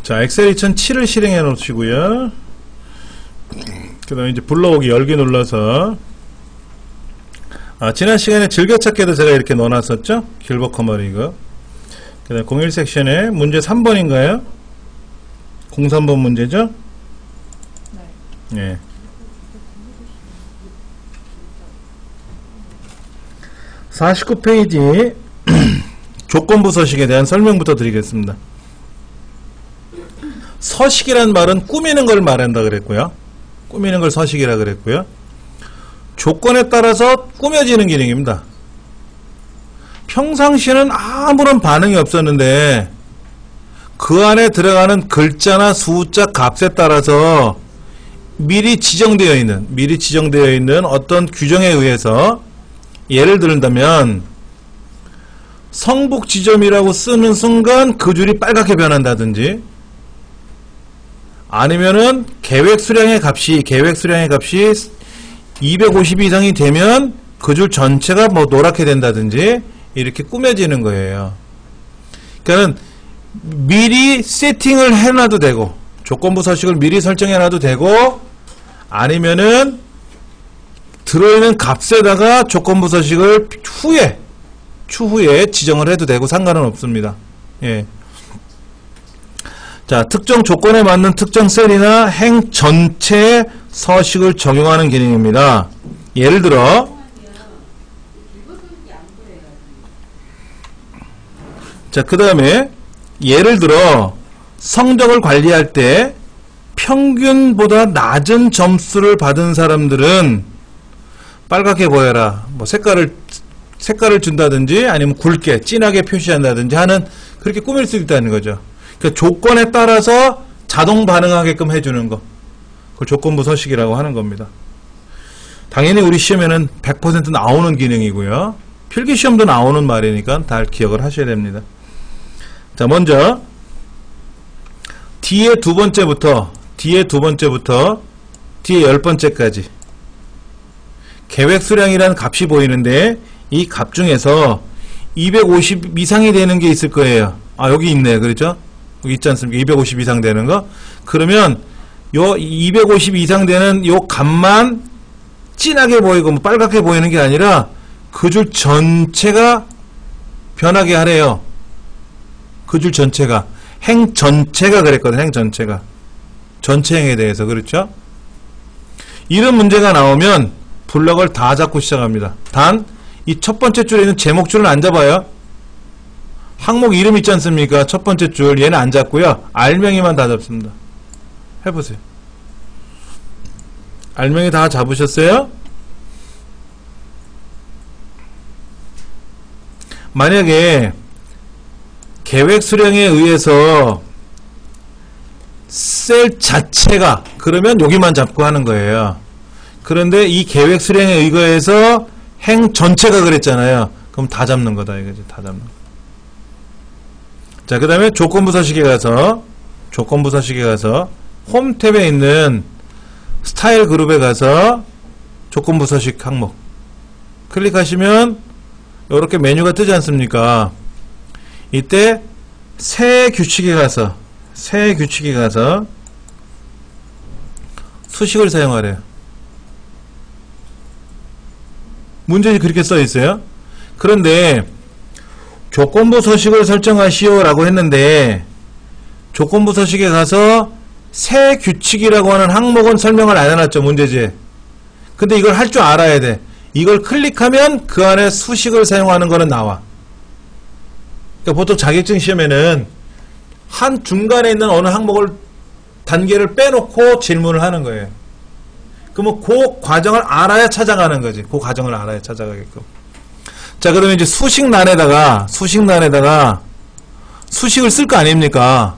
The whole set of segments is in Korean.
자, 엑셀 2007을 실행해 놓으시고요. 그 다음에 이제 불러오기 열기 눌러서, 지난 시간에 즐겨찾기도 제가 이렇게 넣어놨었죠? 길버 커머리 이거. 그 다음에 01 섹션에 문제 3번인가요? 03번 문제죠? 네. 예. (49페이지) 조건부 서식에 대한 설명부터 드리겠습니다. 서식이란 말은 꾸미는 걸 말한다 그랬고요. 꾸미는 걸 서식이라 그랬고요. 조건에 따라서 꾸며지는 기능입니다. 평상시에는 아무런 반응이 없었는데 그 안에 들어가는 글자나 숫자 값에 따라서 미리 지정되어 있는 어떤 규정에 의해서, 예를 들다면 성북 지점이라고 쓰는 순간 그 줄이 빨갛게 변한다든지, 아니면은 계획 수량의 값이 250 이상이 되면 그 줄 전체가 뭐 노랗게 된다든지 이렇게 꾸며지는 거예요. 그러니까 미리 세팅을 해놔도 되고, 조건부 서식을 미리 설정해놔도 되고, 아니면은 들어있는 값에다가 조건부 서식을 추후에 지정을 해도 되고 상관은 없습니다. 예. 자, 특정 조건에 맞는 특정 셀이나 행 전체에 서식을 적용하는 기능입니다. 예를 들어, 자, 그 다음에 예를 들어 성적을 관리할 때 평균보다 낮은 점수를 받은 사람들은 빨갛게 보여라, 뭐 색깔을 준다든지 아니면 굵게 진하게 표시한다든지 하는, 그렇게 꾸밀 수 있다는 거죠. 그러니까 조건에 따라서 자동 반응하게끔 해주는 거, 그걸 조건부 서식이라고 하는 겁니다. 당연히 우리 시험에는 100% 나오는 기능이고요. 필기시험도 나오는 말이니까 다 기억을 하셔야 됩니다. 자, 먼저 뒤에 두 번째부터 뒤에 10번째까지 계획 수량이라는 값이 보이는데, 이 값 중에서 250 이상이 되는 게 있을 거예요. 여기 있네. 그렇죠? 여기 있지 않습니까? 250 이상 되는 거. 그러면 요 250 이상 되는 요 값만 진하게 보이고 뭐 빨갛게 보이는 게 아니라 그 줄 전체가 변하게 하래요. 그 줄 전체가. 행 전체가 그랬거든. 행 전체가. 전체 행에 대해서. 그렇죠? 이런 문제가 나오면 블럭을 다 잡고 시작합니다. 단 이 첫 번째 줄에 있는 제목 줄은 안 잡아요. 항목 이름 있지 않습니까? 첫 번째 줄, 얘는 안 잡고요. 알맹이만 다 잡습니다. 해보세요. 알맹이 다 잡으셨어요? 만약에 계획 수량에 의해서 셀 자체가, 그러면 여기만 잡고 하는 거예요. 그런데 이 계획 수량에 의거해서 행 전체가 그랬잖아요. 그럼 다 잡는 거다 이거지. 다 잡는 거. 자, 그 다음에 조건부 서식에 가서 홈 탭에 있는 스타일 그룹에 가서 조건부 서식 항목 클릭하시면 이렇게 메뉴가 뜨지 않습니까? 이때 새 규칙에 가서 수식을 사용하래요. 문제지 그렇게 써 있어요. 그런데 조건부 서식을 설정하시오 라고 했는데, 조건부 서식에 가서 새 규칙이라고 하는 항목은 설명을 안 해놨죠. 문제지. 근데 이걸 할 줄 알아야 돼. 이걸 클릭하면 그 안에 수식을 사용하는 거는 나와. 그러니까 보통 자격증 시험에는 한 중간에 있는 어느 항목을 단계를 빼놓고 질문을 하는 거예요. 그러면 그 과정을 알아야 찾아가는 거지. 그 과정을 알아야 찾아가게끔. 자, 그러면 이제 수식란에다가 수식을 쓸 거 아닙니까?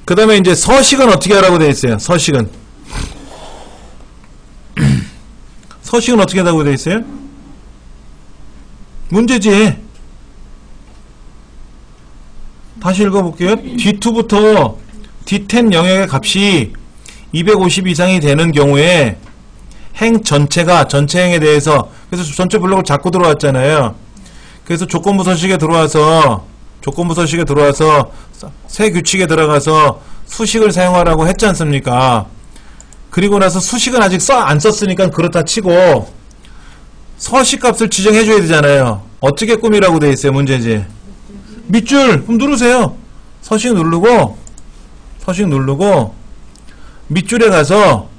그 다음에 이제 서식은 어떻게 하라고 되어 있어요? 서식은 어떻게 하라고 되어 있어요? 문제지. 다시 읽어볼게요. D2부터 D10 영역의 값이 250 이상이 되는 경우에 행 전체가 전체 행에 대해서, 그래서 전체 블록을 잡고 들어왔잖아요. 그래서 조건부 서식에 들어와서 조건부 서식에 들어와서 새 규칙에 들어가서 수식을 사용하라고 했지 않습니까? 그리고 나서 수식은 아직 안 썼으니까 그렇다 치고 서식 값을 지정해 줘야 되잖아요. 어떻게 꾸미라고 돼 있어요? 문제지. 밑줄 그럼 누르세요. 서식 누르고 밑줄에 가서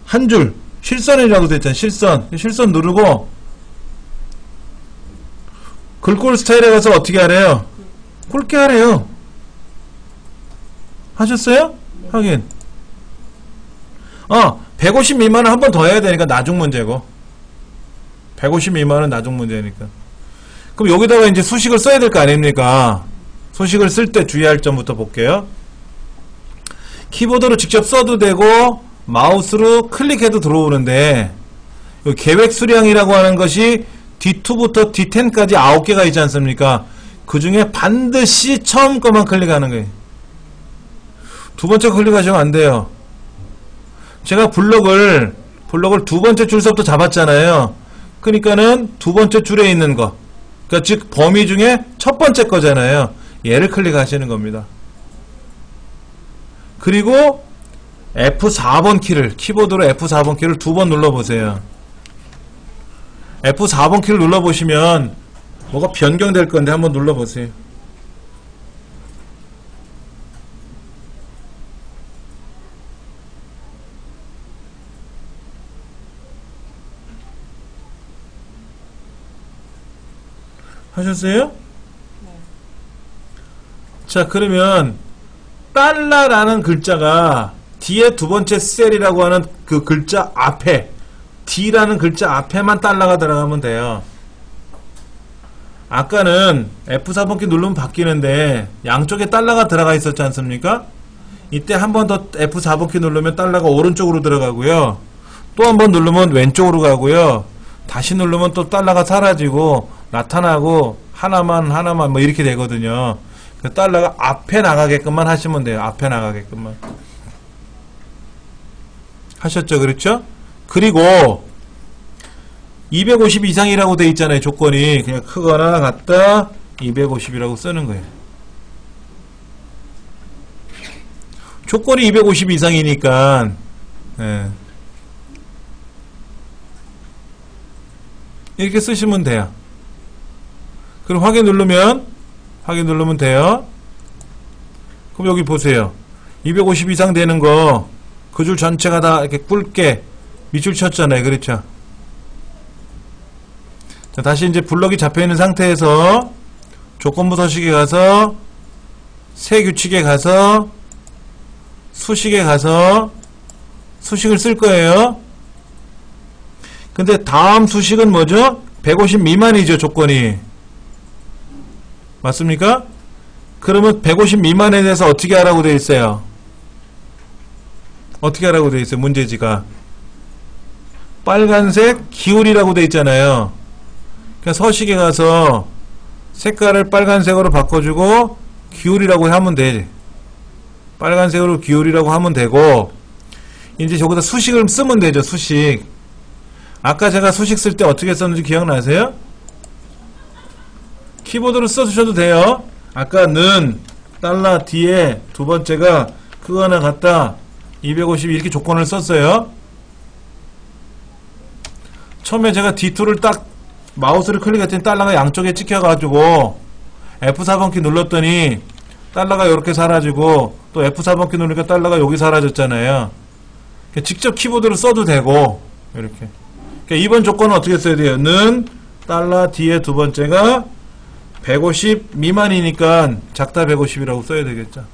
한 줄 실선이라고 돼 있잖아요. 실선 누르고 글꼴 스타일에 가서 어떻게 하래요? 굵게 하래요. 하셨어요? 확인. 150 미만은 한 번 더 해야 되니까 나중 문제고. 150 미만은 나중 문제니까. 그럼 여기다가 이제 수식을 써야 될 거 아닙니까? 수식을 쓸 때 주의할 점부터 볼게요. 키보드로 직접 써도 되고 마우스로 클릭해도 들어오는데 계획 수량이라고 하는 것이 D2부터 D10까지 9개가 있지 않습니까? 그 중에 반드시 처음 거만 클릭하는 거예요. 두 번째 클릭하시면 안 돼요. 제가 블록을 두 번째 줄서부터 잡았잖아요. 그러니까는 두 번째 줄에 있는 거, 그러니까 즉 범위 중에 첫 번째 거잖아요. 얘를 클릭하시는 겁니다. 그리고 F4번 키를, 키보드로 F4번 키를 두 번 눌러보세요. F4번 키를 눌러보시면 뭐가 변경될 건데 한번 눌러보세요. 하셨어요? 네. 자, 그러면 달러라는 글자가 뒤에 두 번째 셀이라고 하는 그 글자 앞에, D라는 글자 앞에만 달러가 들어가면 돼요. 아까는 F4번키 누르면 바뀌는데 양쪽에 달러가 들어가 있었지 않습니까? 이때 한 번 더 F4번키 누르면 달러가 오른쪽으로 들어가고요. 또 한 번 누르면 왼쪽으로 가고요. 다시 누르면 또 달러가 사라지고 나타나고 하나만 뭐 이렇게 되거든요. 그 달러가 앞에 나가게끔만 하시면 돼요. 앞에 나가게끔만. 하셨죠? 그렇죠? 그리고 250 이상이라고 돼 있잖아요. 조건이. 그냥 크거나 같다 250이라고 쓰는 거예요. 조건이 250 이상이니까 이렇게 쓰시면 돼요. 그럼 확인 누르면 돼요. 그럼 여기 보세요. 250 이상 되는 거 그 줄 전체가 다 이렇게 굵게 밑줄 쳤잖아요. 그렇죠? 자, 다시 이제 블럭이 잡혀있는 상태에서 조건부 서식에 가서 새 규칙에 가서 수식에 가서 수식을 쓸 거예요. 근데 다음 수식은 뭐죠? 150 미만이죠. 조건이. 맞습니까? 그러면 150 미만에 대해서 어떻게 하라고 되어 있어요? 어떻게 하라고 되어 있어요? 문제지가 빨간색 기울이라고 되어 있잖아요. 그러니까 서식에 가서 색깔을 빨간색으로 바꿔주고 기울이라고 하면 돼. 빨간색으로 기울이라고 하면 되고 이제 저기다 수식을 쓰면 되죠. 수식. 아까 제가 수식 쓸 때 어떻게 썼는지 기억나세요? 키보드로 써주셔도 돼요. 아까는 달러 뒤에 두 번째가 크거나 같다 250 이렇게 조건을 썼어요. 처음에 제가 D2를 딱 마우스를 클릭했더니 달러가 양쪽에 찍혀가지고 F4번키 눌렀더니 달러가 이렇게 사라지고 또 F4번키 누르니까 달러가 여기 사라졌잖아요. 직접 키보드로 써도 되고 이렇게. 그러니까 2번 조건은 어떻게 써야 돼요? 는 달러 뒤에 두 번째가 150 미만이니까 작다 150이라고 써야 되겠죠.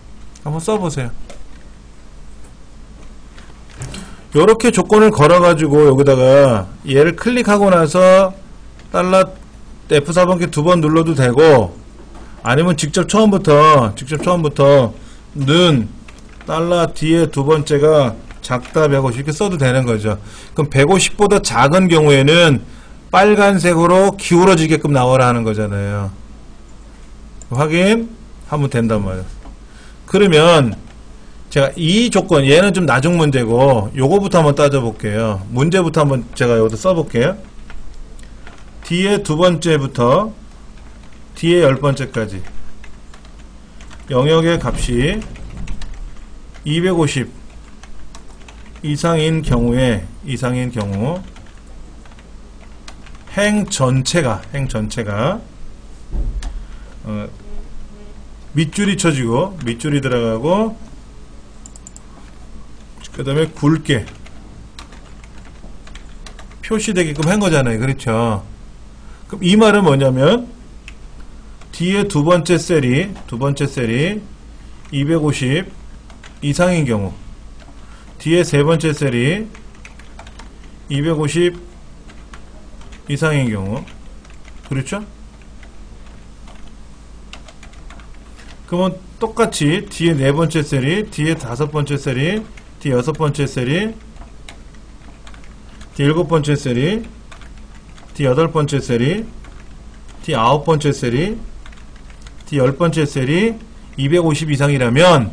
한번 써보세요. 요렇게 조건을 걸어가지고 여기다가 얘를 클릭하고 나서 달러 F4번키 두 번 눌러도 되고 아니면 직접 처음부터 는 달러 뒤에 두 번째가 작다 150 이렇게 써도 되는 거죠. 그럼 150보다 작은 경우에는 빨간색으로 기울어지게끔 나와라 하는 거잖아요. 확인하면 된단 말이에요. 그러면 제가 이 조건, 얘는 좀 나중 문제고 요거부터 한번 따져볼게요. 문제부터 한번 제가 여기다 써볼게요. 뒤에 두 번째부터 D의 10번째까지 영역의 값이 250 이상인 경우에 행 전체가 밑줄이 쳐지고 밑줄이 들어가고 그 다음에 굵게 표시되게끔 한 거잖아요. 그렇죠? 그럼 이 말은 뭐냐면 D의 두 번째 셀이 250 이상인 경우, D의 세 번째 셀이 250 이상인 경우, 그렇죠? 그러면 똑같이 D의 네 번째 셀이, D의 다섯 번째 셀이, D 여섯 번째 셀이, D 일곱 번째 셀이, D 여덟 번째 셀이, D 아홉 번째 셀이, D 열 번째 셀이 250 이상이라면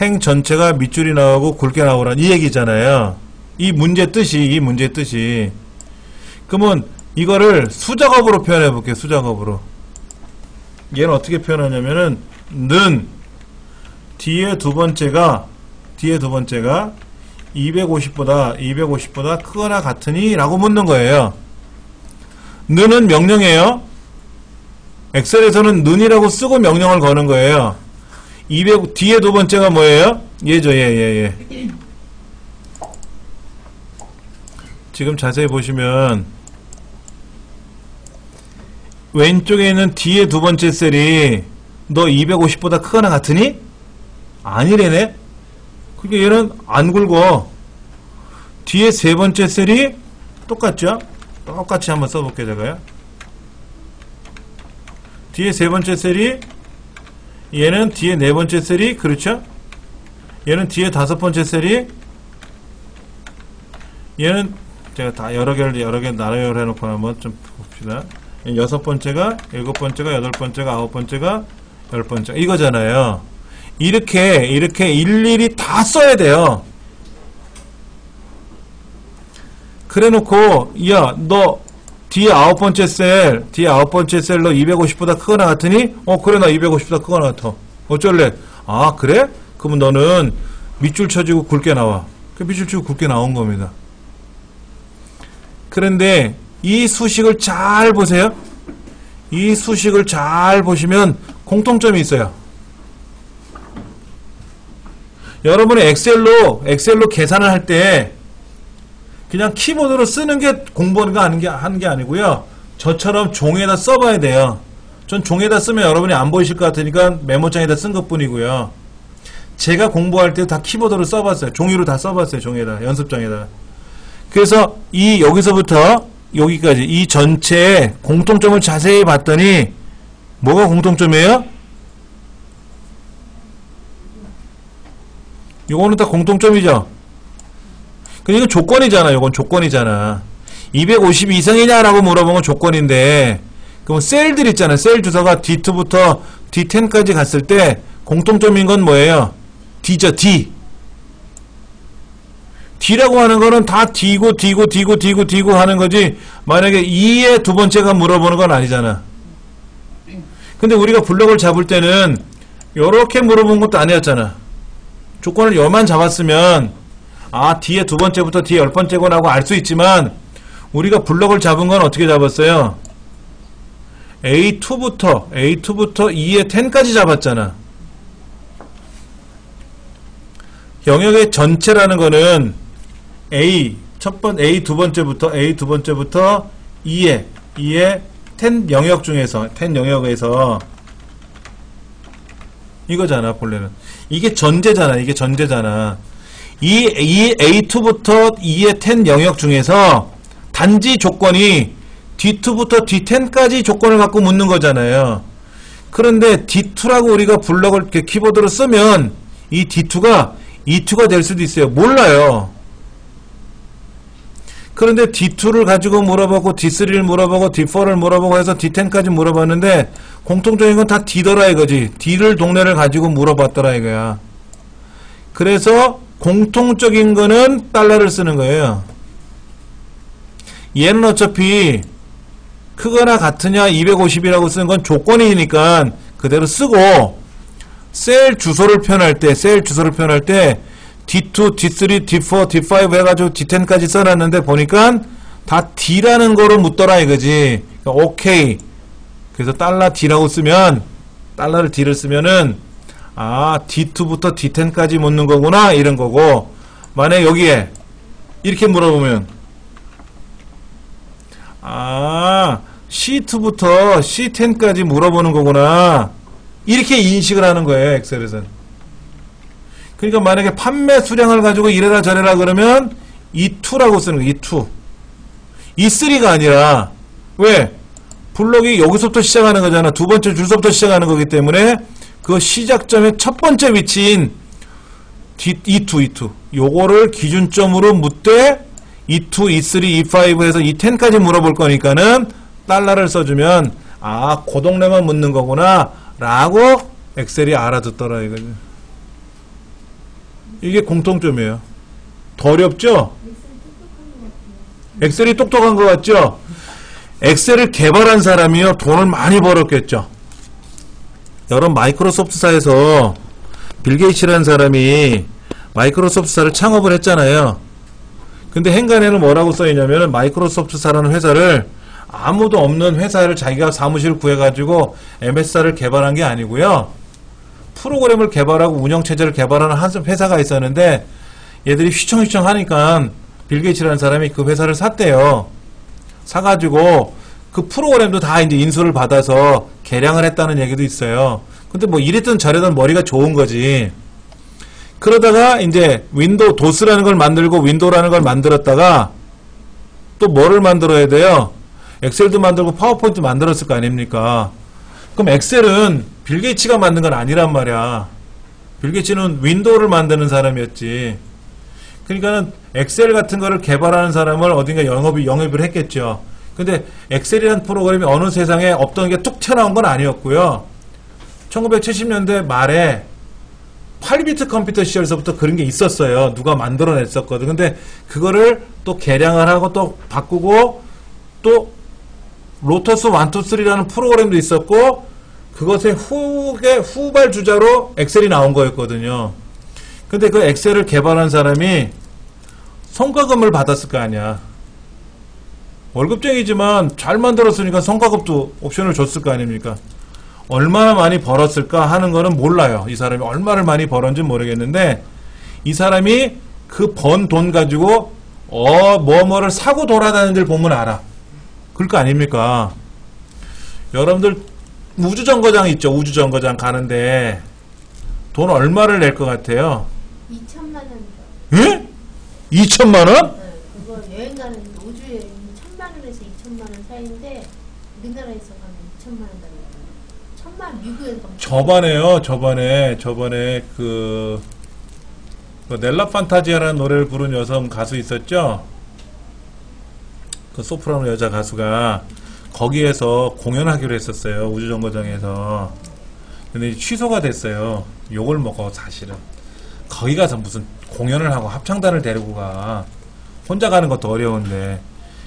행 전체가 밑줄이 나오고 굵게 나오라는 이 얘기잖아요. 이 문제 뜻이. 그러면 이거를 수작업으로 표현해 볼게요. 수작업으로. 얘는 어떻게 표현하냐면은 는 D의 두 번째가 250보다 크거나 같으니 라고 묻는 거예요. 는은 명령이에요. 엑셀에서는 는이라고 쓰고 명령을 거는 거예요. D의 두 번째가 뭐예요? 얘죠. 얘. 지금 자세히 보시면 왼쪽에 있는 D의 두 번째 셀이 너 250보다 크거나 같으니? 아니래네. 그러니까 얘는 안 굵어. D의 세 번째 셀이 똑같죠? 똑같이 한번 써볼게요. 제가요. D의 세 번째 셀이, 얘는 D의 네 번째 셀이, 그렇죠? 얘는 D의 다섯 번째 셀이, 얘는 제가 다 여러 개 나열해 놓고 한번 좀 봅시다. 여섯 번째가, 일곱 번째가, 여덟 번째가, 아홉 번째가, 열 번째가 이거잖아요. 이렇게 일일이 다 써야 돼요. 그래 놓고 야, 너 D의 아홉 번째 셀 너 250보다 크거나 같으니? 그래, 나 250보다 크거나 같아. 어쩔래? 아, 그래? 그러면 너는 밑줄 쳐지고 굵게 나와. 그 밑줄 치고 굵게 나온 겁니다. 그런데 이 수식을 잘 보세요. 이 수식을 잘 보시면 공통점이 있어요. 여러분이 엑셀로 계산을 할 때 그냥 키보드로 쓰는 게 공부하는 하는 게 아니고요. 저처럼 종이에다 써봐야 돼요. 전 종이에다 쓰면 여러분이 안 보이실 것 같으니까 메모장에다 쓴 것 뿐이고요. 제가 공부할 때 다 키보드로 써봤어요. 종이로 다 써봤어요. 종이에다, 연습장에다. 그래서 여기서부터 여기까지 이 전체의 공통점을 자세히 봤더니 뭐가 공통점이에요? 요거는 다 공통점이죠. 이건 조건이잖아. 요건 조건이잖아. 250 이상이냐라고 물어보면 조건인데, 그럼 셀들 있잖아. 셀 주소가 D2부터 D10까지 갔을 때 공통점인 건 뭐예요? D죠. D. D라고 하는 거는 다 D고 하는 거지, 만약에 2의 두 번째가 물어보는 건 아니잖아. 근데 우리가 블럭을 잡을 때는 요렇게 물어본 것도 아니었잖아. 조건을 요만 잡았으면 D의 두 번째부터 D 열 번째구나고 알 수 있지만, 우리가 블럭을 잡은 건 어떻게 잡았어요? A2부터 2의 10까지 잡았잖아. 영역의 전체라는 거는 A 두 번째부터 2의 10 영역 중에서 10 영역에서 이거잖아. 본래는 이게 전제잖아. 이 A2부터 2의 10 영역 중에서 단지 조건이 D2부터 D10까지 조건을 갖고 묻는 거잖아요. 그런데 D2라고 우리가 블럭을 키보드로 쓰면 이 D2가 E2가 될 수도 있어요. 몰라요. 그런데 D2를 가지고 물어보고 D3를 물어보고 D4를 물어보고 해서 D10까지 물어봤는데 공통적인 건 다 D더라 이거지. D를 동네를 가지고 물어봤더라 이거야. 그래서 공통적인 거는 달러를 쓰는 거예요. 얘는 어차피 크거나 같으냐 250이라고 쓰는 건 조건이니까 그대로 쓰고, 셀 주소를 표현할 때 D2, D3, D4, D5 해가지고 D10까지 써놨는데 보니까 다 D라는 거로 묻더라 이거지. 그러니까 오케이. 그래서 달러 D라고 쓰면, 달러를 D를 쓰면은 아 D2부터 D10까지 묻는 거구나 이런 거고, 만약에 여기에 이렇게 물어보면 아 C2부터 C10까지 물어보는 거구나 이렇게 인식을 하는 거예요 엑셀에서는. 그러니까 만약에 판매 수량을 가지고 이래라 저래라 그러면 E2라고 쓰는 거예요. E2 E3가 아니라, 왜? 블록이 여기서부터 시작하는 거잖아. 두 번째 줄서부터 시작하는 거기 때문에 그 시작점의 첫 번째 위치인 E2 요거를 기준점으로 묻되 E2, E3, E5 해서 E10까지 물어볼 거니까는 달러를 써주면 아 그 동네만 묻는 거구나 라고 엑셀이 알아듣더라 이거죠. 이게 공통점이에요. 더 어렵죠? 엑셀이 똑똑한 것 같죠? 엑셀을 개발한 사람이요 돈을 많이 벌었겠죠. 여러분 마이크로소프트사에서 빌 게이츠라는 사람이 마이크로소프트사를 창업을 했잖아요. 근데 행간에는 뭐라고 써있냐면은 마이크로소프트사라는 회사를 아무도 없는 회사를 자기가 사무실을 구해가지고 MS사를 개발한 게 아니고요. 프로그램을 개발하고 운영체제를 개발하는 한 회사가 있었는데 얘들이 휘청휘청 하니까 빌 게이츠라는 사람이 그 회사를 샀대요. 사가지고 그 프로그램도 다 이제 인수를 받아서 개량을 했다는 얘기도 있어요. 근데 뭐 이랬든 저랬든 머리가 좋은 거지. 그러다가 이제 윈도우 도스라는 걸 만들고 윈도우라는 걸 만들었다가 또 뭐를 만들어야 돼요? 엑셀도 만들고 파워포인트 만들었을 거 아닙니까? 그럼 엑셀은 빌 게이츠가 만든 건 아니란 말이야. 빌 게이츠는 윈도우를 만드는 사람이었지. 그러니까는 엑셀 같은 거를 개발하는 사람을 어딘가 영입을 했겠죠. 근데 엑셀이라는 프로그램이 어느 세상에 없던 게 뚝 튀어나온 건 아니었고요. 1970년대 말에 8비트 컴퓨터 시절에서부터 그런 게 있었어요. 누가 만들어냈었거든. 근데 그거를 또 개량을 하고 또 바꾸고 또 로터스 1, 2, 3라는 프로그램도 있었고 그것의 후발 주자로 엑셀이 나온 거였거든요. 근데 그 엑셀을 개발한 사람이 성과금을 받았을 거 아니야. 월급쟁이지만 잘 만들었으니까 성과급도 옵션을 줬을 거 아닙니까? 얼마나 많이 벌었을까 하는 거는 몰라요. 이 사람이 얼마를 많이 벌었는지는 모르겠는데 이 사람이 그 번 돈 가지고 뭐를 사고 돌아다니는 데를 보면 알아. 그럴 거 아닙니까? 여러분들 우주정거장 있죠? 우주정거장 가는데 돈 얼마를 낼 것 같아요? 2천만 원. 예? 2천만 원? 네, 그거 여행 가는 우주 여행 1,000만 원에서 2천만 원 사이인데 우리나라에서 가면 2천만 원 달라요. 1,000만 미국에서 가면 저번에 그 넬라 판타지아라는 노래를 부른 여성 가수 있었죠? 그 소프라노 여자 가수가 거기에서 공연하기로 했었어요. 우주정거장에서. 근데 취소가 됐어요. 욕을 먹어 사실은. 거기 가서 무슨 공연을 하고 합창단을 데리고 가. 혼자 가는 것도 어려운데.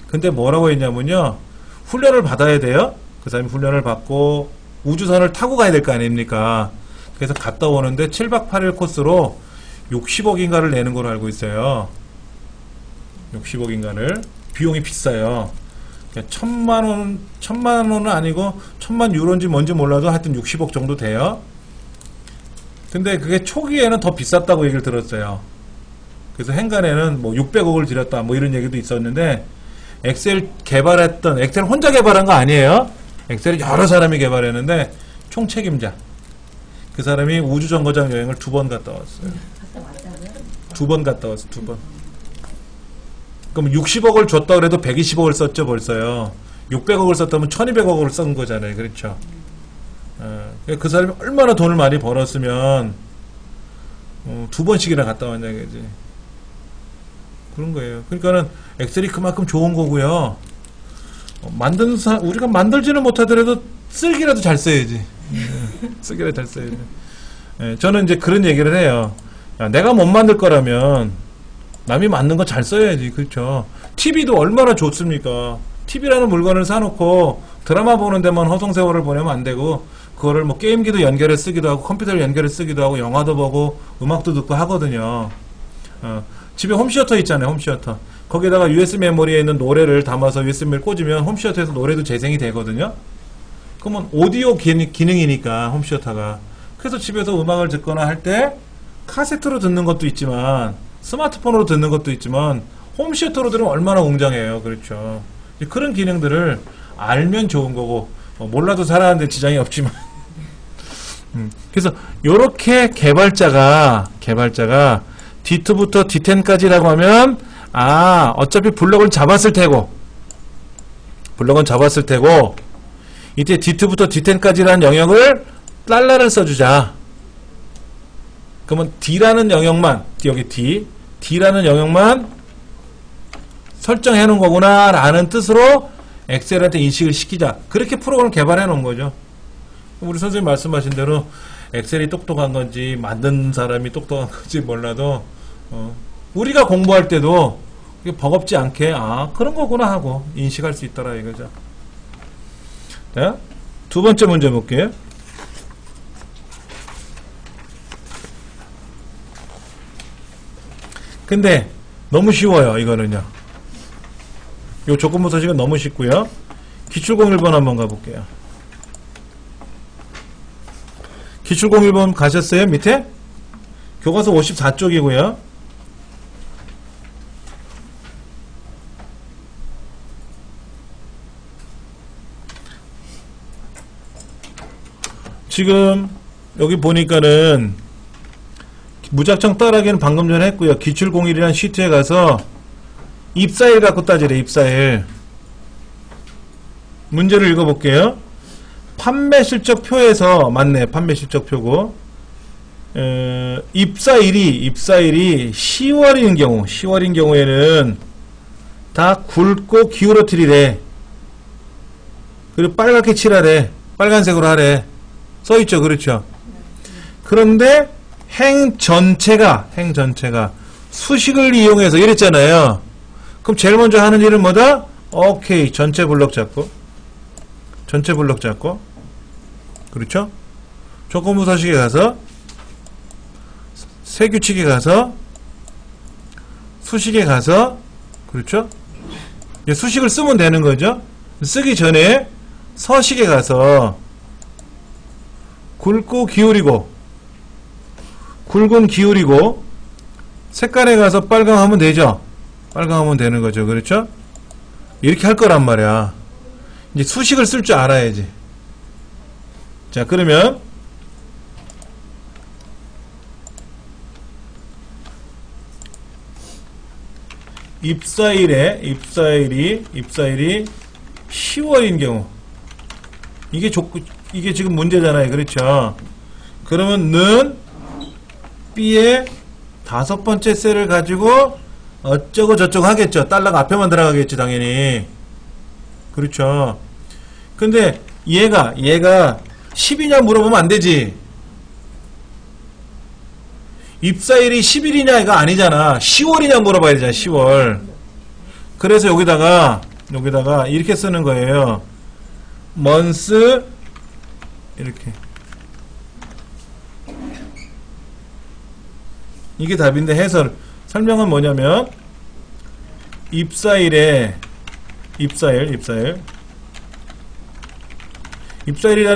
근데 뭐라고 했냐면요. 훈련을 받아야 돼요. 그 사람이 훈련을 받고 우주선을 타고 가야 될 거 아닙니까? 그래서 갔다 오는데 7박 8일 코스로 60억인가를 내는 걸로 알고 있어요. 60억인가를. 비용이 비싸요. 1,000만 원은 아니고 1,000만 유로인지 뭔지 몰라도 하여튼 60억 정도 돼요. 근데 그게 초기에는 더 비쌌다고 얘기를 들었어요. 그래서 행간에는 뭐 600억을 들였다 뭐 이런 얘기도 있었는데 엑셀 혼자 개발한 거 아니에요. 엑셀을 여러 사람이 개발했는데 총 책임자 그 사람이 우주정거장 여행을 2번 갔다 왔어요. 2번 갔다 왔어. 2번. 그럼 60억을 줬다 그래도 120억을 썼죠 벌써요. 600억을 썼다면 1200억을 쓴 거잖아요. 그렇죠. 그 사람이 얼마나 돈을 많이 벌었으면 2번씩이나 갔다 왔냐 그지. 그런 거예요. 그러니까는 엑셀이 그만큼 좋은 거고요. 우리가 만들지는 못하더라도 쓰기라도 잘 써야지. 쓰기라도 잘 써야지. 저는 이제 그런 얘기를 해요. 야, 내가 못 만들 거라면 남이 만든 거 잘 써야지. 그렇죠. TV도 얼마나 좋습니까? TV라는 물건을 사놓고 드라마 보는 데만 허송세월을 보내면 안 되고, 그거를 뭐 게임기도 연결해 쓰기도 하고, 컴퓨터를 연결해 쓰기도 하고, 영화도 보고, 음악도 듣고 하거든요. 집에 홈시어터 있잖아요, 홈시어터. 거기다가 USB 메모리에 있는 노래를 담아서 USB를 꽂으면 홈시어터에서 노래도 재생이 되거든요. 그러면 오디오 기능이니까, 홈시어터가. 그래서 집에서 음악을 듣거나 할 때 카세트로 듣는 것도 있지만, 스마트폰으로 듣는 것도 있지만, 홈시어터로 들으면 얼마나 웅장해요. 그렇죠. 그런 기능들을 알면 좋은 거고, 몰라도 살아가는데 지장이 없지만. 그래서 요렇게 개발자가 D2부터 D10까지라고 하면, 어차피 블럭은 잡았을 테고, 이때 D2부터 D10까지라는 영역을 달러를 써주자. 그러면 D라는 영역만, 여기 D라는 영역만 설정해 놓은 거구나 라는 뜻으로 엑셀한테 인식을 시키자. 그렇게 프로그램을 개발해 놓은 거죠. 우리 선생님 말씀하신 대로 엑셀이 똑똑한 건지 만든 사람이 똑똑한 건지 몰라도 우리가 공부할 때도 버겁지 않게 그런 거구나 하고 인식할 수 있더라 이거죠. 자, 두 번째 문제 볼게요. 근데 너무 쉬워요. 이거는요. 요 조건부 서식은 너무 쉽고요. 기출공 1번 한번 가볼게요. 기출공 1번 가셨어요? 밑에? 교과서 54쪽이고요. 지금 여기 보니까는 무작정 따라하기는 방금 전에 했고요. 기출공일이라는 시트에 가서 입사일 갖고 따지래. 입사일. 문제를 읽어볼게요. 판매실적표에서 맞네. 판매실적표고 입사일이 10월인 경우에는 다 굵고 기울어뜨리래. 그리고 빨갛게 칠하래. 빨간색으로 하래. 써있죠. 그렇죠. 그런데 행 전체가 수식을 이용해서 이랬잖아요. 그럼 제일 먼저 하는 일은 뭐다? 오케이. 전체 블럭 잡고 그렇죠? 조건부 서식에 가서 세규칙에 가서 수식에 가서 그렇죠? 이제 수식을 쓰면 되는 거죠. 쓰기 전에 서식에 가서 굵고 기울이고 색깔에 가서 빨강하면 되죠. 빨강하면 되는 거죠. 그렇죠? 이렇게 할 거란 말이야. 이제 수식을 쓸 줄 알아야지. 자, 그러면 입사일이 10월인 경우 이게 지금 문제잖아요. 그렇죠? 그러면 는 B의 5번째 셀을 가지고 어쩌고 저쩌고 하겠죠. 달러가 앞에만 들어가겠지 당연히. 그렇죠. 근데 얘가 10이냐 물어보면 안 되지. 입사일이 10일이냐 이거 아니잖아. 10월이냐 물어봐야 되잖아. 10월. 그래서 여기다가 이렇게 쓰는 거예요. months 이렇게. 이게 답인데 설명은 뭐냐면 입사일이라는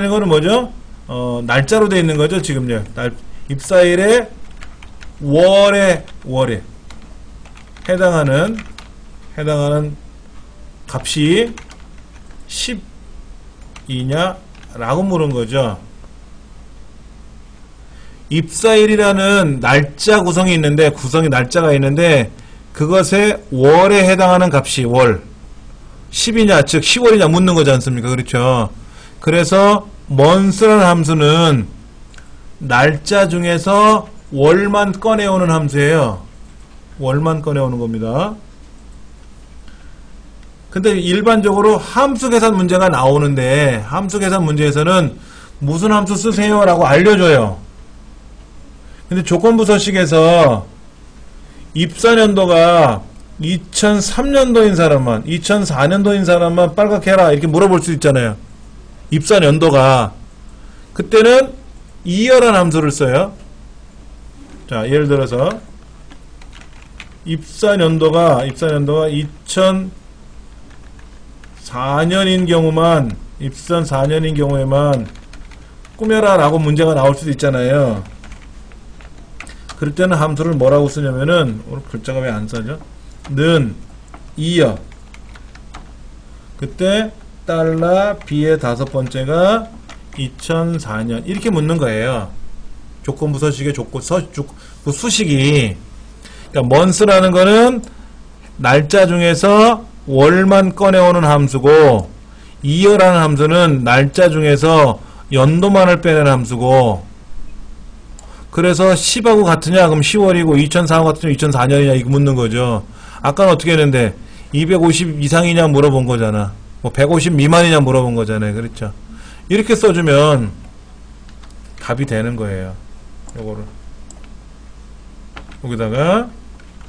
거는 뭐죠? 날짜로 되어 있는 거죠, 지금요. 입사일에 월에 해당하는 값이 10이냐 라고 물은 거죠. 입사일이라는 날짜 구성이 날짜가 있는데 그것에 월에 해당하는 값이 월 10이냐 즉 10월이냐 묻는 거지 않습니까? 그렇죠. 그래서 months라는 함수는 날짜 중에서 월만 꺼내오는 함수예요. 월만 꺼내오는 겁니다. 근데 일반적으로 함수 계산 문제가 나오는데 함수 계산 문제에서는 무슨 함수 쓰세요 라고 알려줘요. 근데 조건부 서식에서 입사년도가 2003년도인 사람만, 2004년도인 사람만 빨갛게 해라 이렇게 물어볼 수 있잖아요. 입산 연도가. 그때는 이어란 함수를 써요. 자, 예를 들어서 입산 연도가 2004년인 경우만, 입산 4년인 경우에만 꾸며라 라고 문제가 나올 수도 있잖아요. 그럴 때는 함수를 뭐라고 쓰냐면은, 오늘 글자가 왜 안 써져? 는 이어. 그때 달러 B의 다섯 번째가 2004년 이렇게 묻는 거예요. 조건부 서식의 수식이. 그러니까 month라는 거는 날짜 중에서 월만 꺼내오는 함수고, year라는 함수는 날짜 중에서 연도만을 빼내는 함수고. 그래서 10하고 같으냐? 그럼 10월이고 2004하고 같으냐? 2004년이냐? 이거 묻는 거죠. 아까는 어떻게 했는데 250 이상이냐 물어본 거잖아. 뭐 150 미만이냐 물어본 거잖아요. 그렇죠? 이렇게 써주면 답이 되는 거예요. 요거를 여기다가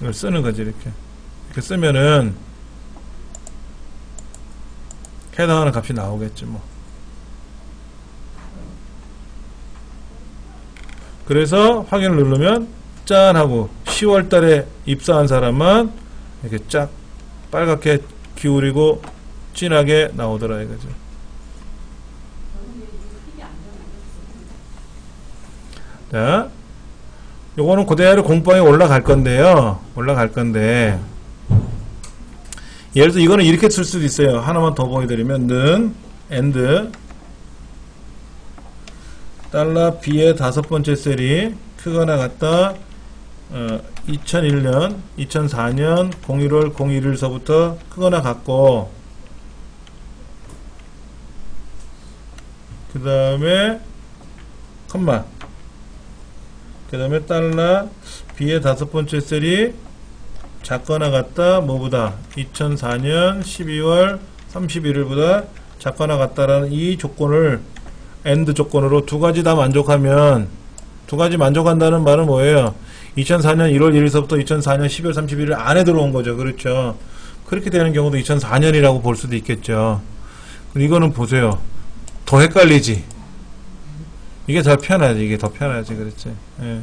이걸 쓰는 거지. 이렇게 쓰면은 해당하는 값이 나오겠지 뭐. 그래서 확인을 누르면 짠 하고 10월 달에 입사한 사람만 이렇게 쫙 빨갛게 기울이고 진하게 나오더라 이거죠. 자, 요거는 그대로 공방에 올라갈 건데요. 예를 들어 이거는 이렇게 쓸 수도 있어요. 하나만 더 보여드리면 는 and 달러 B의 다섯 번째 셀이 크거나 같다 2001년 2004년 01월 01일서부터 크거나 같고, 그 다음에 컴마, 그 다음에 달러 B의 다섯 번째 셀이 작거나 같다 뭐보다 2004년 12월 31일보다 작거나 같다라는 이 조건을 AND 조건으로 두 가지 다 만족하면, 두 가지 만족한다는 말은 뭐예요? 2004년 1월 1일서부터 2004년 12월 31일 안에 들어온 거죠. 그렇죠? 그렇게 되는 경우도 2004년이라고 볼 수도 있겠죠. 이거는 보세요. 더 헷갈리지? 이게 더 편하지. 그렇지? 예.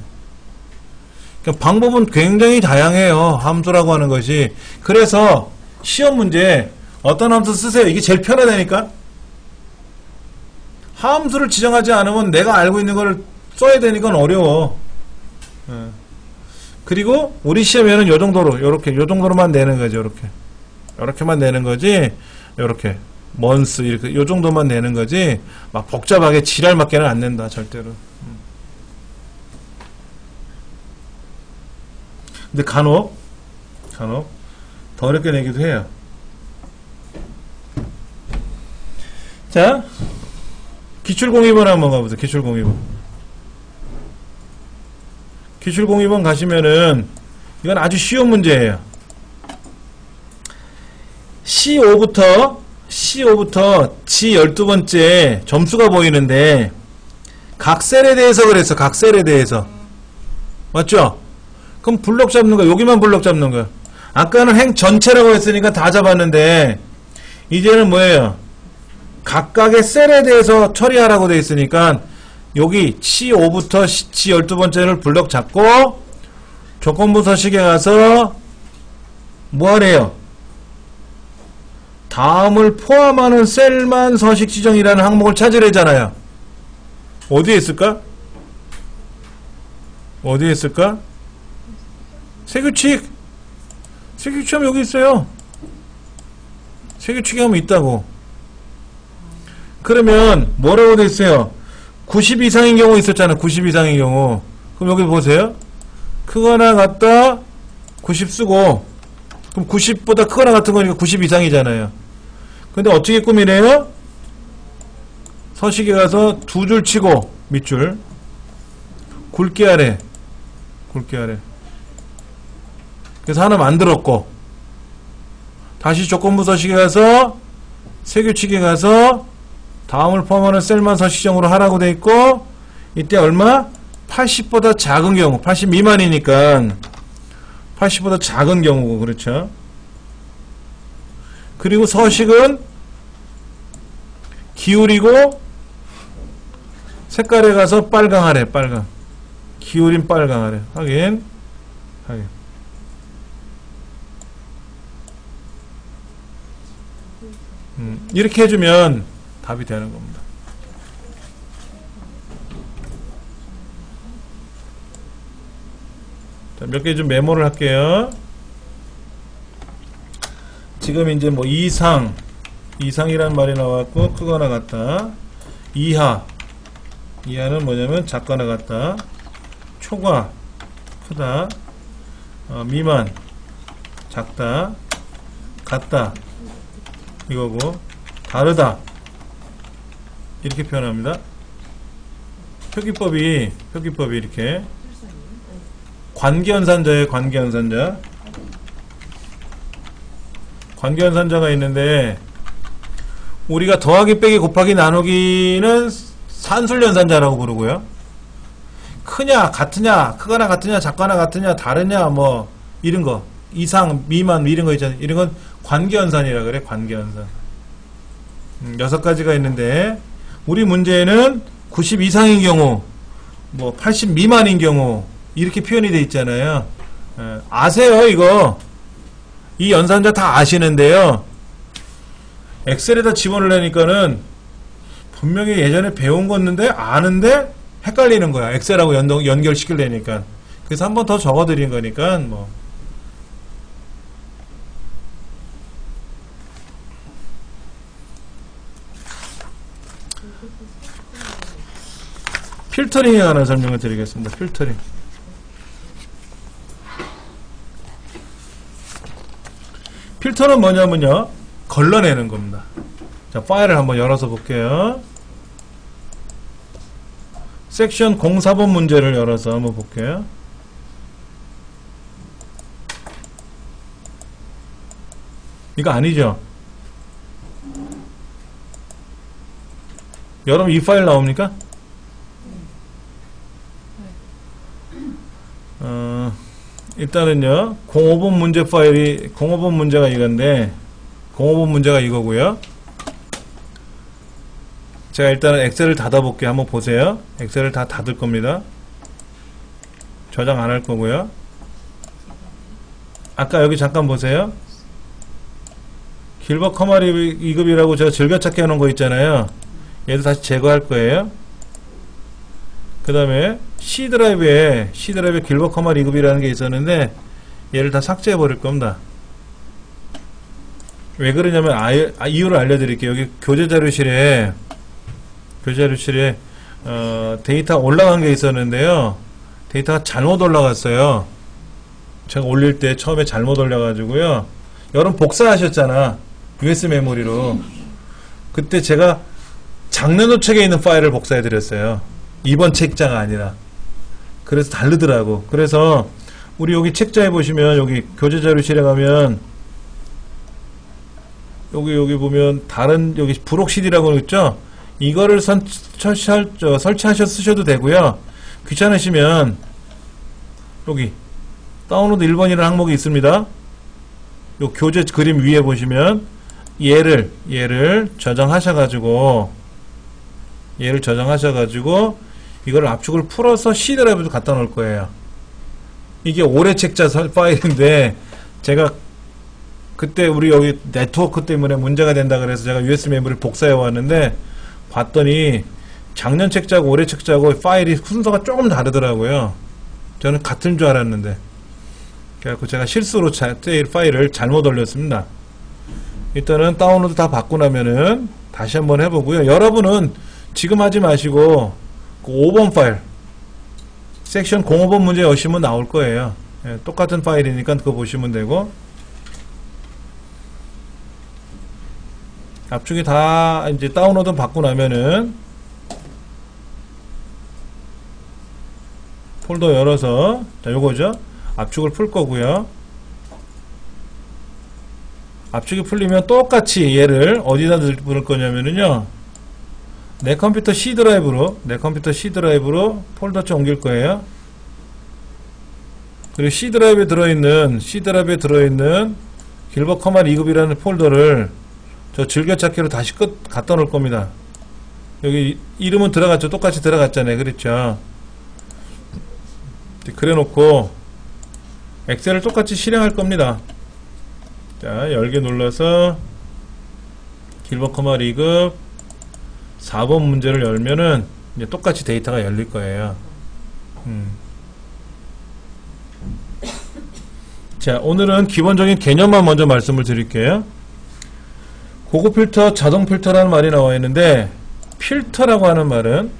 그러니까 방법은 굉장히 다양해요. 함수라고 하는 것이. 그래서 시험 문제 어떤 함수 쓰세요. 이게 제일 편하다니까? 함수를 지정하지 않으면 내가 알고 있는 걸 써야 되니까 어려워. 그리고 우리 시험에는 요 정도로, 요 정도로만 내는 거죠. 요렇게만 내는 거지. 요렇게 months 이렇게 요 정도만 내는 거지. 막 복잡하게 지랄 맞게는 안 낸다 절대로. 근데 간혹 더 어렵게 내기도 해요. 자, 기출공입원 한번 가보세요. 기출공입원 가시면은 이건 아주 쉬운 문제예요. C5부터 지 12번째 점수가 보이는데 각 셀에 대해서 그랬어. 각 셀에 대해서. 맞죠? 그럼 블록 잡는 거야. 여기만 블록 잡는 거야. 아까는 행 전체라고 했으니까 다 잡았는데 이제는 뭐예요? 각각의 셀에 대해서 처리하라고 되어 있으니까 여기 C5부터 지 12번째를 블록 잡고 조건부 서식에 가서 뭐 하래요? 다음을 포함하는 셀만 서식 지정이라는 항목을 찾으래잖아요. 어디에 있을까? 세규칙하면 여기 있어요. 세규칙이 하면 있다고. 그러면 뭐라고 돼 있어요? 90 이상인 경우 있었잖아. 90 이상인 경우. 그럼 여기 보세요. 크거나 같다 90 쓰고, 그럼 90보다 크거나 같은 거니까 90 이상이잖아요. 근데 어떻게 꾸미래요? 서식에 가서 두 줄 치고 밑줄 굵게 하래. 그래서 하나 만들었고, 다시 조건부 서식에 가서 세규칙에 가서 다음을 포함하는 셀만 서식정으로 하라고 돼 있고, 이때 얼마? 80보다 작은 경우, 80 미만이니까 80보다 작은 경우고, 그렇죠? 그리고 서식은 기울이고 색깔에 가서 빨강하래. 빨강. 기울인 빨강하래. 확인. 이렇게 해주면 답이 되는 겁니다. 자, 몇 개 좀 메모를 할게요. 지금 이제 뭐 이상이란 말이 나왔고, 크거나 같다. 이하는 뭐냐면 작거나 같다. 초과, 크다. 미만, 작다. 같다. 이거고, 다르다. 이렇게 표현합니다. 표기법이 이렇게. 관계연산자예요, 관계연산자. 관계연산자가 있는데, 우리가 더하기, 빼기, 곱하기, 나누기는 산술연산자라고 부르고요. 크냐, 같으냐, 크거나 같으냐, 작거나 같으냐, 다르냐, 뭐, 이런 거. 이상, 미만, 이런 거 있잖아요. 이런 건 관계연산이라 그래, 관계연산. 6가지가 있는데, 우리 문제에는 90 이상인 경우, 뭐, 80 미만인 경우, 이렇게 표현이 되어 있잖아요. 아세요, 이거? 이 연산자 다 아시는데요. 엑셀에다 집어넣으려니까는 분명히 예전에 배운 거였는데 아는데 헷갈리는 거야. 엑셀하고 연결시키려니까. 그래서 한 번 더 적어드린 거니까 뭐. 필터링에 관한 설명을 드리겠습니다. 필터링. 필터는 뭐냐면요, 걸러내는 겁니다. 자, 파일을 한번 열어서 볼게요. 섹션 04번 문제를 열어서 한번 볼게요. 이거 아니죠? 여러분 이 파일 나옵니까? 일단은요, 05번 문제 파일이, 05번 문제가 이건데, 05번 문제가 이거고요. 제가 일단은 엑셀을 닫아볼게요. 한번 보세요. 엑셀을 다 닫을 겁니다. 저장 안 할 거고요. 아까 여기 잠깐 보세요. 길버 커마리 2급이라고 제가 즐겨찾기 해놓은 거 있잖아요. 얘도 다시 제거할 거예요. 그 다음에 C 드라이브에 길버 커마리 2급이라는 게 있었는데 얘를 다 삭제해 버릴 겁니다. 왜 그러냐면 이유를 알려드릴게요. 여기 교재 자료실에 데이터 올라간 게 있었는데요. 데이터가 잘못 올라갔어요. 제가 올릴 때 처음에 잘못 올려가지고요. 여러분 복사하셨잖아. US 메모리로. 그때 제가 작년도 책에 있는 파일을 복사해 드렸어요. 이번 책자가 아니라. 그래서 다르더라고. 그래서 우리 여기 책자에 보시면 여기 교재 자료실에 가면 여기 보면 다른 여기 브록 CD라고 있죠? 이거를 설치하셔서 쓰셔도 되고요. 귀찮으시면 여기 다운로드 1번이라는 항목이 있습니다. 요 교재 그림 위에 보시면 얘를 저장하셔가지고 이거를 압축을 풀어서 C 드라이브도 갖다 놓을 거예요. 이게 올해 책자 파일인데 제가 그때 우리 여기 네트워크 때문에 문제가 된다 그래서 제가 US 메모리를 복사해 왔는데 봤더니 작년 책자고 올해 책자고 파일이 순서가 조금 다르더라고요. 저는 같은 줄 알았는데 그래서 제가 실수로 파일을 잘못 올렸습니다. 일단은 다운로드 다 받고 나면은 다시 한번 해보고요. 여러분은 지금 하지 마시고 그 5번 파일 섹션 05번 문제 여시면 나올 거예요. 예, 똑같은 파일이니까 그거 보시면 되고 압축이 다 이제 다운로드 받고 나면은 폴더 열어서 자 요거죠. 압축을 풀 거고요. 압축이 풀리면 똑같이 얘를 어디다 넣을 거냐면은요. 내 컴퓨터 C 드라이브로 폴더째 옮길 거예요. 그리고 C 드라이브에 들어있는 길버 커마 2급이라는 폴더를 저 즐겨찾기로 다시 갖다 놓을 겁니다. 여기 이름은 들어갔죠. 똑같이 들어갔잖아요. 그렇죠. 그래 놓고 엑셀을 똑같이 실행할 겁니다. 자, 열개 눌러서 길버 커마 2급 4번 문제를 열면은 이제 똑같이 데이터가 열릴 거예요. 자, 오늘은 기본적인 개념만 먼저 말씀을 드릴게요. 고급 필터, 자동 필터라는 말이 나와 있는데, 필터라고 하는 말은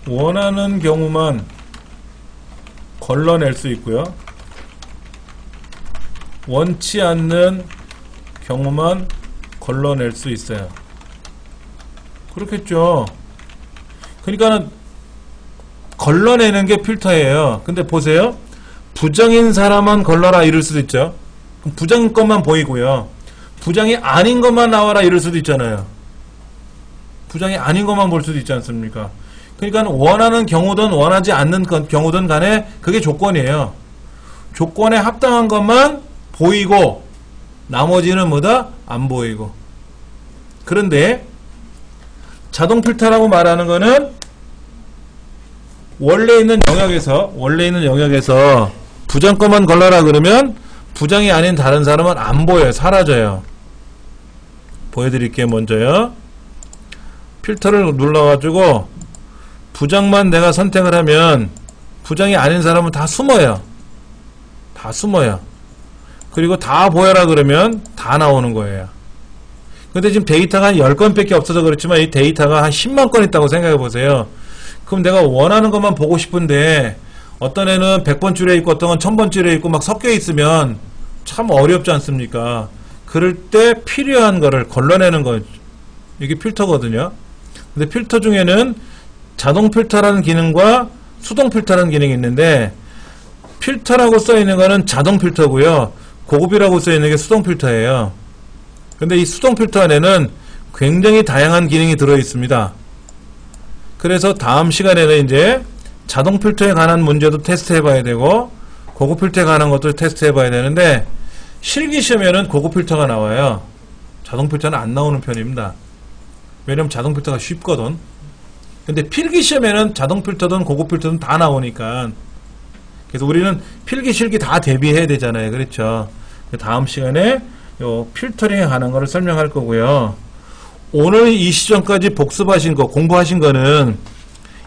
원하는 경우만 걸러낼 수 있고요. 원치 않는 경우만 걸러낼 수 있어요. 그렇겠죠. 그러니까는 걸러내는 게 필터예요. 근데 보세요. 부정인 사람만 걸러라 이럴 수도 있죠. 그럼 부정인 것만 보이고요. 부정이 아닌 것만 나와라 이럴 수도 있잖아요. 부정이 아닌 것만 볼 수도 있지 않습니까? 그러니까 원하는 경우든 원하지 않는 경우든 간에 그게 조건이에요. 조건에 합당한 것만 보이고 나머지는 뭐다? 안 보이고. 그런데 자동 필터라고 말하는 거는 원래 있는 영역에서 부정 것만 걸러라 그러면 부정이 아닌 다른 사람은 안 보여요. 사라져요. 보여드릴게요. 먼저요. 필터를 눌러가지고 부정만 내가 선택을 하면 부정이 아닌 사람은 다 숨어요. 다 숨어요. 그리고 다 보여라 그러면 다 나오는 거예요. 근데 지금 데이터가 한 10건 밖에 없어서 그렇지만 이 데이터가 한 10만 건 있다고 생각해 보세요. 그럼 내가 원하는 것만 보고 싶은데 어떤 애는 100번 줄에 있고 어떤 건 1000번 줄에 있고 막 섞여 있으면 참 어렵지 않습니까? 그럴 때 필요한 거를 걸러내는 거, 이게 필터거든요. 근데 필터 중에는 자동 필터라는 기능과 수동 필터라는 기능이 있는데 필터라고 써 있는 거는 자동 필터고요. 고급이라고 써 있는 게 수동 필터예요. 근데 이 수동 필터 안에는 굉장히 다양한 기능이 들어 있습니다. 그래서 다음 시간에는 이제 자동 필터에 관한 문제도 테스트 해봐야 되고 고급 필터에 관한 것도 테스트 해봐야 되는데 실기 시험에는 고급 필터가 나와요. 자동 필터는 안 나오는 편입니다. 왜냐면 자동 필터가 쉽거든. 근데 필기 시험에는 자동 필터든 고급 필터든 다 나오니까 그래서 우리는 필기 실기 다 대비해야 되잖아요. 그렇죠. 다음 시간에 요 필터링에 관한 거를 설명할 거고요. 오늘 이 시점까지 복습하신 거, 공부하신 거는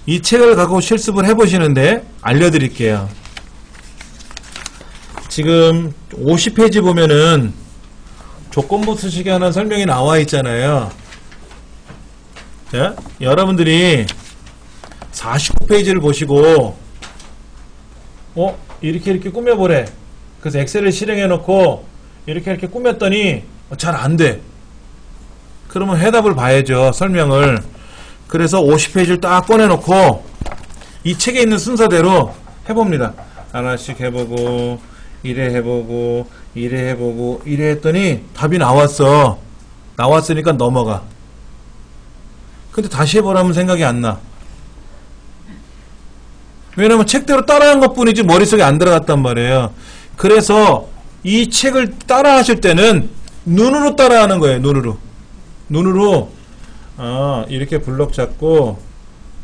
이 책을 갖고 실습을 해보시는데 알려드릴게요. 지금 50페이지 보면은 조건부 수식에 하는 설명이 나와 있잖아요. 자, 여러분들이 49페이지를 보시고 이렇게 꾸며보래. 그래서 엑셀을 실행해 놓고 이렇게 꾸몄더니 잘 안 돼. 그러면 해답을 봐야죠. 설명을. 그래서 50페이지를 딱 꺼내놓고 이 책에 있는 순서대로 해봅니다. 하나씩 해보고 이래 해보고 이래 해보고 이래 했더니 답이 나왔어. 나왔으니까 넘어가. 근데 다시 해보라면 생각이 안 나. 왜냐면 책대로 따라한 것 뿐이지 머릿속에 안 들어갔단 말이에요. 그래서 이 책을 따라 하실 때는 눈으로 따라 하는 거예요. 눈으로 이렇게 블럭 잡고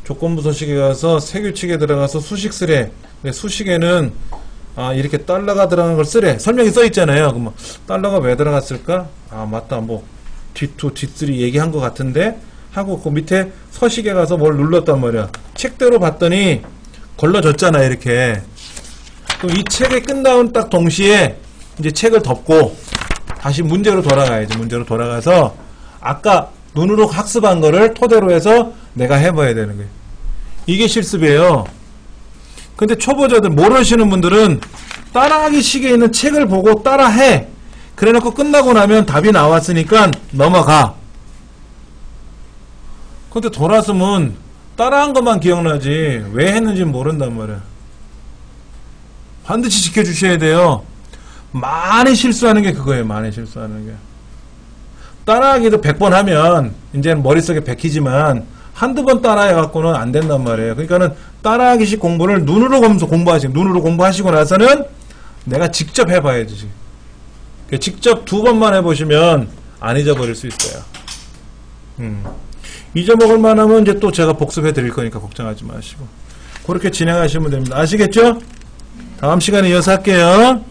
조건부 서식에 가서 세규칙에 들어가서 수식 쓰래. 수식에는 이렇게 달러가 들어간 걸 쓰래. 설명이 써 있잖아요. 그럼 달러가 왜 들어갔을까? 맞다. 뭐 D2, D3 얘기한 것 같은데 하고 그 밑에 서식에 가서 뭘 눌렀단 말이야. 책대로 봤더니 걸러졌잖아. 이렇게. 그럼 이 책이 끝나온 딱 동시에 이제 책을 덮고 다시 문제로 돌아가야지. 문제로 돌아가서 아까 눈으로 학습한 거를 토대로 해서 내가 해봐야 되는 거예요. 이게 실습이에요. 근데 초보자들 모르시는 분들은 따라하기 식에 있는 책을 보고 따라해. 그래 놓고 끝나고 나면 답이 나왔으니까 넘어가. 근데 돌아서면 따라한 것만 기억나지 왜 했는지 모른단 말이야. 반드시 지켜주셔야 돼요. 많이 실수하는 게 그거예요. 많이 실수하는 게. 따라하기도 100번 하면 이제는 머릿속에 백히지만 한두 번 따라해갖고는 안 된단 말이에요. 그러니까는 따라하기식 공부를 눈으로 공부하시고 나서는 내가 직접 해봐야지. 지금. 직접 2번만 해보시면 안 잊어버릴 수 있어요. 잊어먹을 만하면 이제 또 제가 복습해 드릴 거니까 걱정하지 마시고 그렇게 진행하시면 됩니다. 아시겠죠? 다음 시간에 이어서 할게요.